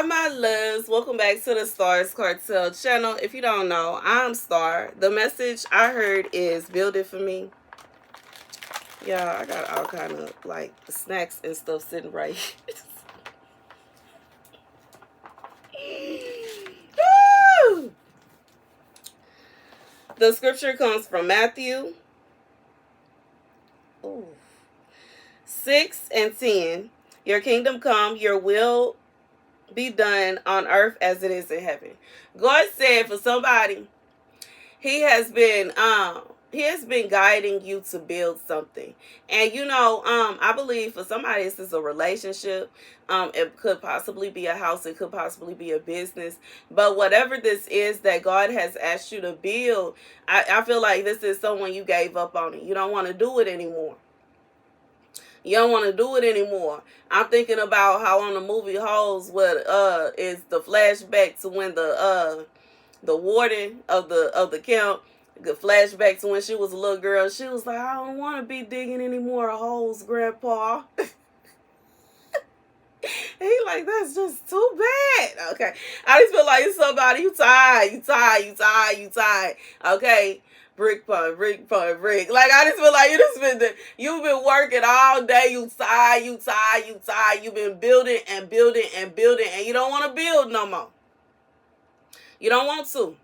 Hi, my loves. Welcome back to the Starscartel channel. If you don't know, I'm Star. The message I heard is build it for me. Yeah, I got all kind of like snacks and stuff sitting right here. The scripture comes from Matthew 6:10. Your kingdom come, your will be done on earth as it is in heaven. God said for somebody, He has been guiding you to build something. And I believe for somebody this is a relationship. It could possibly be a house, it could possibly be a business. But whatever this is that God has asked you to build, I feel like this is someone you gave up on it. You don't want to do it anymore. You don't want to do it anymore. I'm thinking about how on the movie Holes, what is the flashback to when the warden of the camp, the flashback to when she was a little girl. She was like, I don't want to be digging any more holes, Grandpa. He like, that's just too bad. Okay, I just feel like it's somebody you tired. Okay. Brick pun, brick. Like, I just feel like you've been working all day. You tired. You've been building, and you don't want to build no more. You don't want to.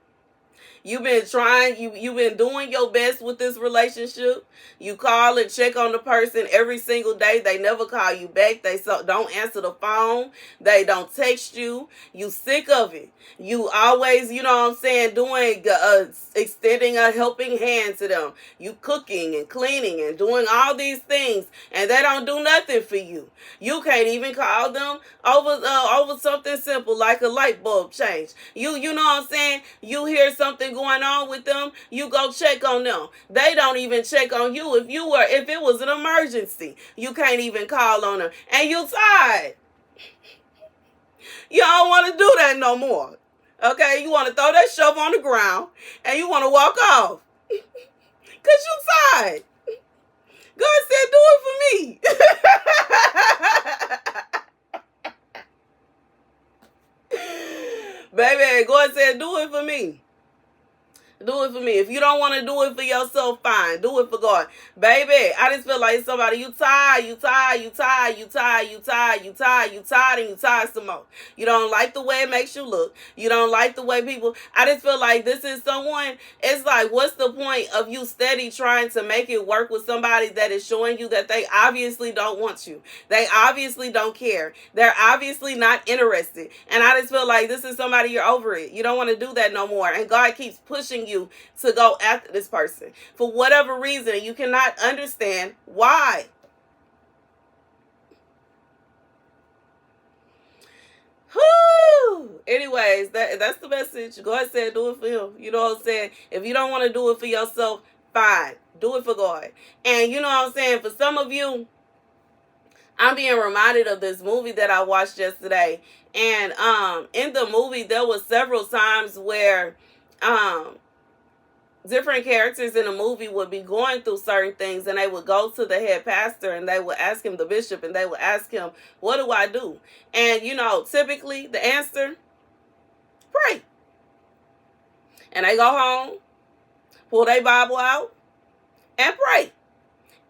You've been trying, you've been doing your best with this relationship. You call and check on the person every single day. They never call you back. They don't answer the phone. They don't text you. You sick of it. You always, doing, extending a helping hand to them. You cooking and cleaning and doing all these things, and they don't do nothing for you. You can't even call them over something simple like a light bulb change. You know what I'm saying? You hear something going on with them, you go check on them. They don't even check on you if it was an emergency. You can't even call on them, and you tired. You don't want to do that no more. Okay, you want to throw that shovel on the ground and you want to walk off because you tired. God said, do it for me. Baby, God said, do it for me. Do it for me. If you don't want to do it for yourself, fine. Do it for God. Baby, I just feel like somebody, you tired, and you tired some more. You don't like the way it makes you look. You don't like the way people, I just feel like this is someone, it's like, what's the point of you steady trying to make it work with somebody that is showing you that they obviously don't want you. They obviously don't care. They're obviously not interested. And I just feel like this is somebody you're over it. You don't want to do that no more. And God keeps pushing you to go after this person for whatever reason. You cannot understand why. Whew. Anyways, that's the message. God said do it for him. You know what I'm saying? If you don't want to do it for yourself, fine. Do it for God. And you know what I'm saying? For some of you, I'm being reminded of this movie that I watched yesterday. And in the movie, there was several times where different characters in a movie would be going through certain things, and they would go to the head pastor and they would ask him, the bishop, and they would ask him, what do I do? And typically the answer, pray. And they go home, pull their Bible out, and pray.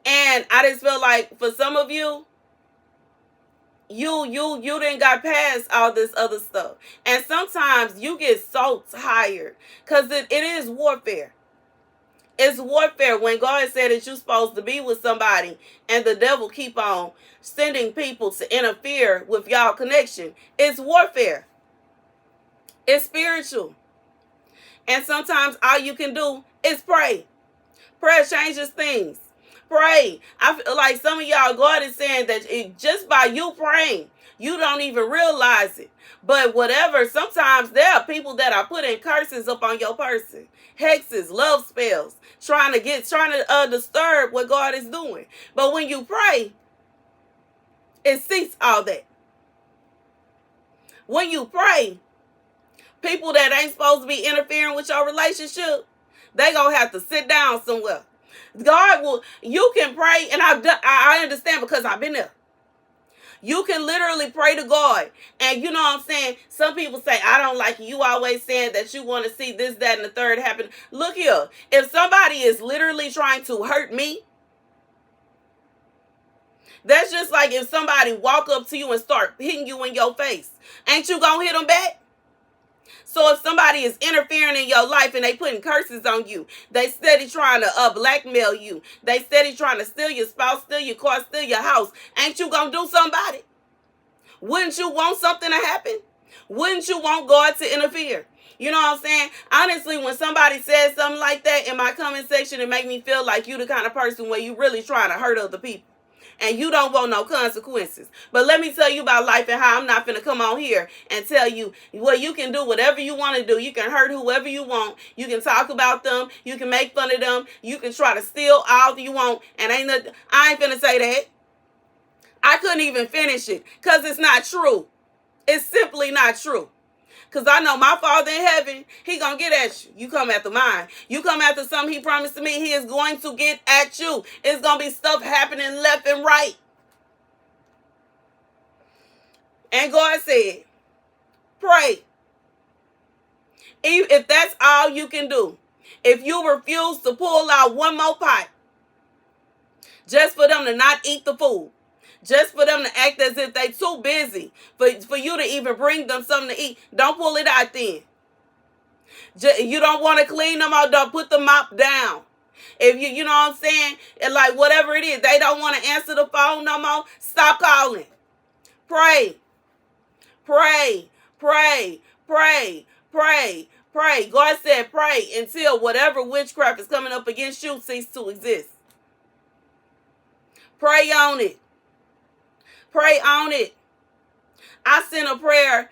And I just feel like for some of you, you didn't got past all this other stuff. And sometimes you get so tired because it is warfare. It's warfare when God said that you're supposed to be with somebody and the devil keep on sending people to interfere with y'all connection. It's warfare. It's spiritual. And sometimes all you can do is pray. Prayer changes things. Pray. I feel like some of y'all, God is saying that just by you praying, you don't even realize it. But whatever, sometimes there are people that are putting curses up on your person. Hexes, love spells, trying to disturb what God is doing. But when you pray, it ceases all that. When you pray, people that ain't supposed to be interfering with your relationship, they gonna have to sit down somewhere. God will, you can pray, and I understand because I've been there. You can literally pray to God. And you know what I'm saying? Some people say, I don't like you. You always saying that you want to see this, that, and the third happen. Look here. If somebody is literally trying to hurt me, that's just like if somebody walk up to you and start hitting you in your face. Ain't you gonna hit them back? So if somebody is interfering in your life and they putting curses on you, they steady trying to blackmail you, they steady trying to steal your spouse, steal your car, steal your house, ain't you gonna do something about it? Wouldn't you want something to happen? Wouldn't you want God to interfere? You know what I'm saying? Honestly, when somebody says something like that in my comment section, it make me feel like you the kind of person where you really trying to hurt other people. And you don't want no consequences. But let me tell you about life and how I'm not finna come on here and tell you, well, you can do whatever you want to do. You can hurt whoever you want. You can talk about them. You can make fun of them. You can try to steal all you want. And I ain't finna say that. I couldn't even finish it because it's not true. It's simply not true. Because I know my Father in heaven, he going to get at you. You come after mine. You come after something he promised to me, he is going to get at you. It's going to be stuff happening left and right. And God said, pray. If that's all you can do. If you refuse to pull out one more pot, just for them to not eat the food. Just for them to act as if they too busy for you to even bring them something to eat. Don't pull it out then. You don't want to clean them out, don't put the mop down. If you know what I'm saying? And like whatever it is, they don't want to answer the phone no more. Stop calling. Pray. Pray. Pray. Pray. Pray. Pray. God said pray until whatever witchcraft is coming up against you cease to exist. Pray on it. Pray on it. I sent a prayer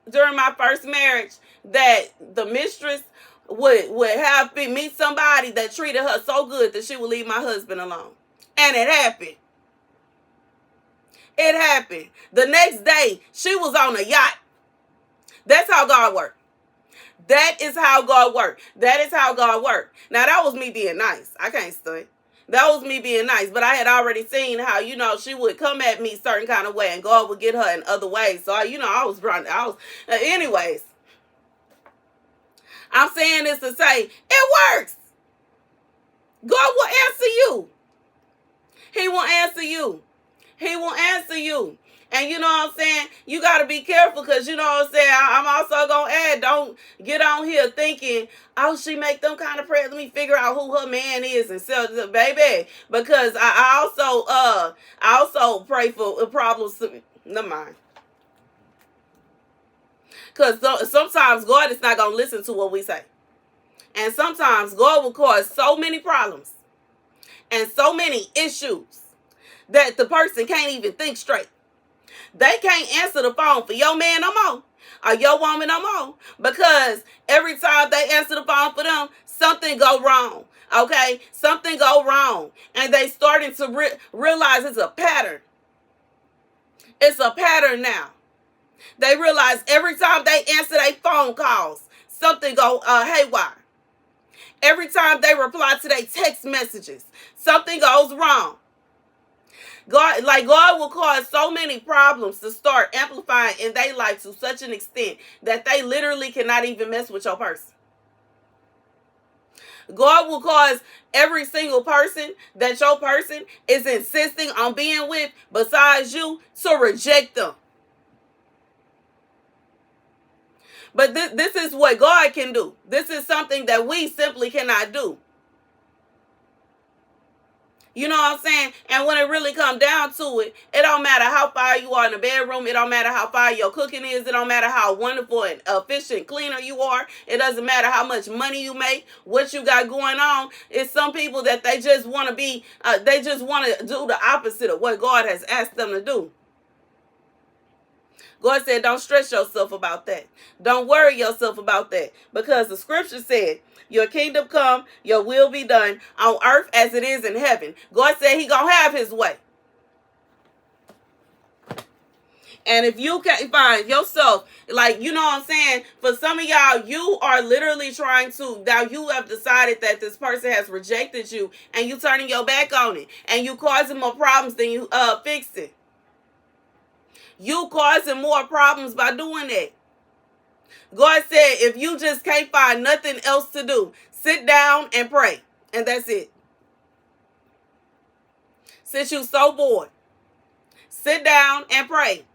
during my first marriage that the mistress would have me meet somebody that treated her so good that she would leave my husband alone. And it happened. It happened. The next day, she was on a yacht. That's how God works. That is how God works. That is how God works. Now, that was me being nice. I can't stunt. That was me being nice, but I had already seen how, you know, she would come at me certain kind of way and God would get her in other ways. So, anyways, I'm saying this to say, it works. God will answer you. He will answer you. He will answer you. And you know what I'm saying? You got to be careful because, you know what I'm saying? I'm also going to add, don't get on here thinking, oh, she make them kind of prayers. Let me figure out who her man is and sell the baby. Because I also pray for problems. Never mind. Because sometimes God is not going to listen to what we say. And sometimes God will cause so many problems and so many issues that the person can't even think straight. They can't answer the phone for your man no more or your woman no more because every time they answer the phone for them, something go wrong. Okay? Something go wrong. And they starting to realize it's a pattern. It's a pattern now. They realize every time they answer their phone calls, something go haywire. Every time they reply to their text messages, something goes wrong. God will cause so many problems to start amplifying in their life to such an extent that they literally cannot even mess with your person. God will cause every single person that your person is insisting on being with besides you to reject them. But this is what God can do. This is something that we simply cannot do. You know what I'm saying? And when it really comes down to it, it don't matter how far you are in the bedroom. It don't matter how far your cooking is. It don't matter how wonderful and efficient cleaner you are. It doesn't matter how much money you make, what you got going on. It's some people that they just want to be, they just want to do the opposite of what God has asked them to do. God said, don't stress yourself about that. Don't worry yourself about that. Because the scripture said, your kingdom come, your will be done on earth as it is in heaven. God said he gonna have his way. And if you can't find yourself, like, you know what I'm saying? For some of y'all, you are literally trying to, now you have decided that this person has rejected you and you turning your back on it and you causing more problems than you fixing. You causing more problems by doing that. God said, if you just can't find nothing else to do, sit down and pray. And that's it. Since you so bored, sit down and pray.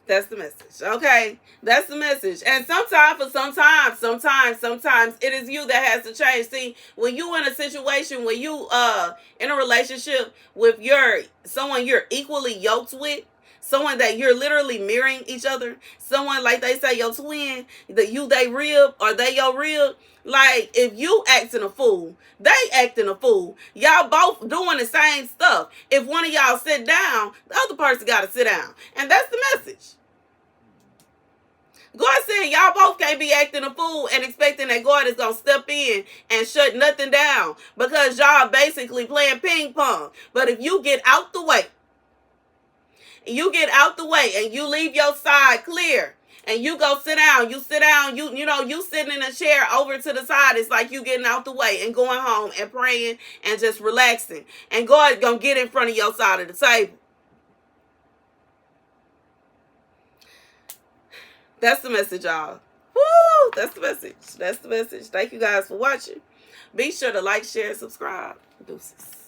That's the message. Okay? That's the message. And sometimes it is you that has to change. See, when you in a situation where you in a relationship with someone you're equally yoked with, someone that you're literally mirroring each other, someone like they say your twin, they rib or they your rib. Like, if you acting a fool, they acting a fool. Y'all both doing the same stuff. If one of y'all sit down, the other person got to sit down. And that's the message. God said y'all both can't be acting a fool and expecting that God is going to step in and shut nothing down because y'all basically playing ping pong. But if you get out the way, and you leave your side clear and you go sit down, you sitting in a chair over to the side, it's like you getting out the way and going home and praying and just relaxing. And God's going to get in front of your side of the table. That's the message, y'all. Woo! That's the message. That's the message. Thank you guys for watching. Be sure to like, share, and subscribe. Deuces.